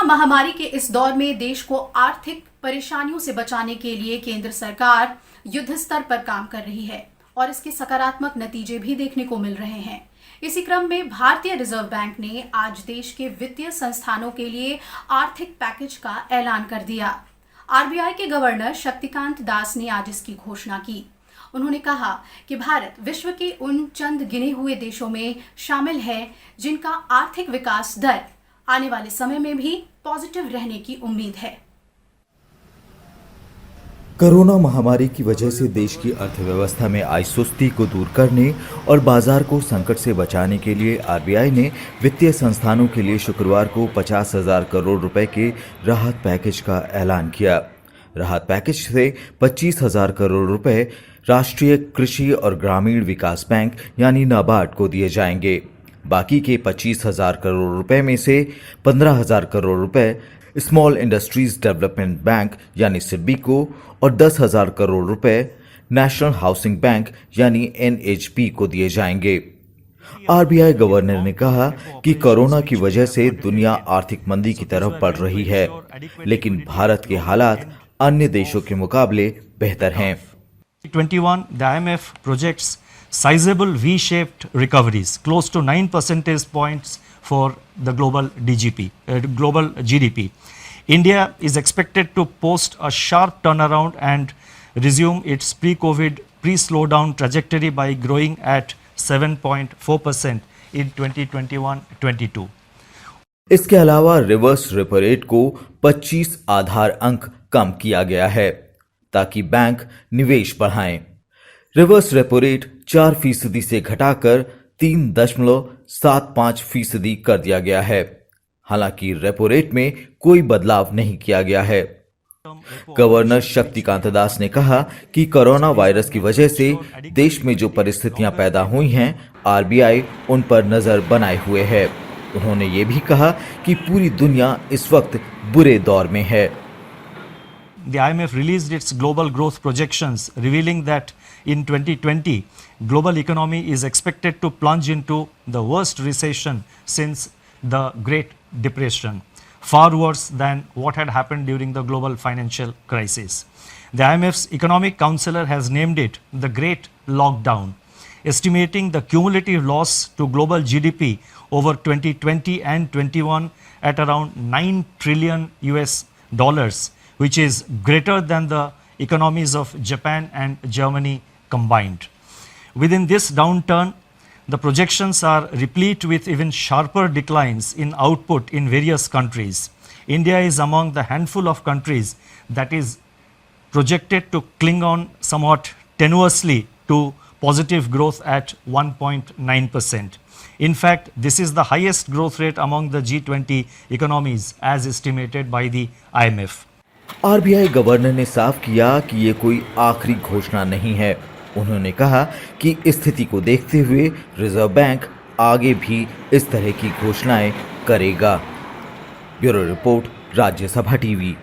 महामारी के इस दौर में देश को आर्थिक परेशानियों से बचाने के लिए केंद्र सरकार युद्ध स्तर पर काम कर रही है और इसके सकारात्मक नतीजे भी देखने को मिल रहे हैं। इसी क्रम में भारतीय रिजर्व बैंक ने आज देश के वित्तीय संस्थानों के लिए आर्थिक पैकेज का ऐलान कर दिया। आरबीआई के गवर्नर शक्तिकांत दास ने आज इसकी घोषणा की। उन्होंने कहा कि भारत विश्व के उन चंद गिने हुए देशों में शामिल है जिनका आर्थिक विकास दर आने वाले समय में भी पॉजिटिव रहने की उम्मीद है। कोरोना महामारी की वजह से देश की अर्थव्यवस्था में आई सुस्ती को दूर करने और बाजार को संकट से बचाने के लिए आरबीआई ने वित्तीय संस्थानों के लिए शुक्रवार को 50,000 करोड़ रुपए के राहत पैकेज का ऐलान किया। राहत पैकेज से 25,000 करोड़ रुपए राष्ट्रीय कृषि और ग्रामीण विकास बैंक यानी नाबार्ड को दिए जाएंगे। बाकी के 25,000 करोड़ रुपए में से 15,000 करोड़ रुपए स्मॉल इंडस्ट्रीज डेवलपमेंट बैंक यानी सिडबी को और 10,000 करोड़ रुपए नेशनल हाउसिंग बैंक यानी एनएचबी को दिए जाएंगे। आरबीआई गवर्नर ने कहा कि कोरोना की वजह से दुनिया आर्थिक मंदी की तरफ बढ़ रही है, लेकिन भारत के हालात अन्य देशों के मुकाबले बेहतर हैं। 2021, the IMF projects sizable V-shaped recoveries, close to 9 percentage points for the global GDP. India is expected to post a sharp turnaround and resume its pre-COVID, pre-slowdown trajectory by growing at 7.4% in 2021-22. इसके अलावा reverse repo rate को 25 आधार अंक कम किया गया है ताकि bank निवेश बढ़ाएं। रिवर्स रेपो रेट 4% से घटाकर 3.75% कर दिया गया है। हालांकि रेपो रेट में कोई बदलाव नहीं किया गया है। गवर्नर शक्तिकांत दास ने कहा कि कोरोना वायरस की वजह से देश में जो परिस्थितियां पैदा हुई हैं, आरबीआई उन पर नजर बनाए हुए है। उन्होंने ये भी कहा कि पूरी दुनिया इस वक्त बुरे दौर में है। The IMF released its global growth projections, revealing that in 2020, global economy is expected to plunge into the worst recession since the Great Depression, far worse than what had happened during the global financial crisis. The IMF's economic counselor has named it the Great Lockdown, estimating the cumulative loss to global GDP over 2020 and 21 at around $9 trillion US, which is greater than the economies of Japan and Germany combined. Within this downturn, the projections are replete with even sharper declines in output in various countries. India is among the handful of countries that is projected to cling on somewhat tenuously to positive growth at 1.9%. In fact, this is the highest growth rate among the G20 economies as estimated by the IMF. RBI governor ने साफ किया कि ये कोई आखिरी घोषणा नहीं है। उन्होंने कहा कि स्थिति को देखते हुए रिजर्व बैंक आगे भी इस तरह की घोषणाएं करेगा। Bureau report, Rajya Sabha TV.